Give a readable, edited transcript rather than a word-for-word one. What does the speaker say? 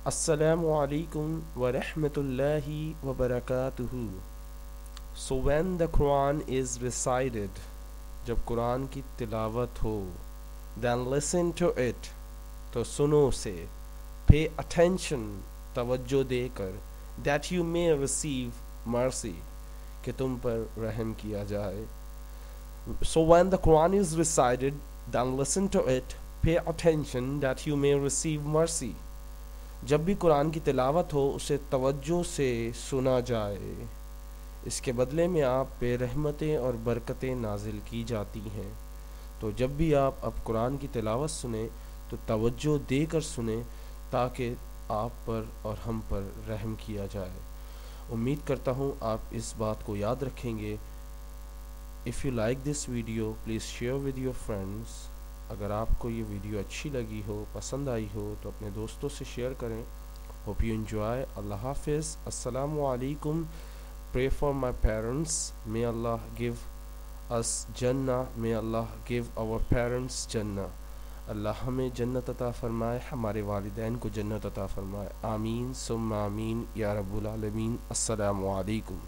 Assalamu alaikum wa rahmatullahi wa barakatuhu. So when the Quran is recited, जब कुरान की तिलावत हो, then listen to it, तो सुनो उसे, pay attention, तवज्जो देकर, that you may receive mercy, कि तुम पर रहम किया जाए. So when the Quran is recited, then listen to it, pay attention that you may receive mercy. जब भी कुरान की तिलावत हो उसे तवज्जो से सुना जाए, इसके बदले में आप पे रहमतें और बरकतें नाजिल की जाती हैं. तो जब भी आप अब कुरान की तिलावत सुने तो तवज्जो देकर सुने ताकि आप पर और हम पर रहम किया जाए. उम्मीद करता हूँ आप इस बात को याद रखेंगे. If you like this video please share with your friends. अगर आपको ये वीडियो अच्छी लगी हो, पसंद आई हो तो अपने दोस्तों से शेयर करें. Hope you enjoy. अल्लाह हाफिज़. अस्सलामु अलैकुम. Pray for my parents. May Allah give us Jannah. May Allah give our parents Jannah. अल्लाह हमें जन्नत अता फ़रमाए, हमारे वालिदैन को जन्नत अता फ़रमाए. आमीन सुम्मा आमीन या रब्बुल आलमीन. अस्सलामु अलैकुम.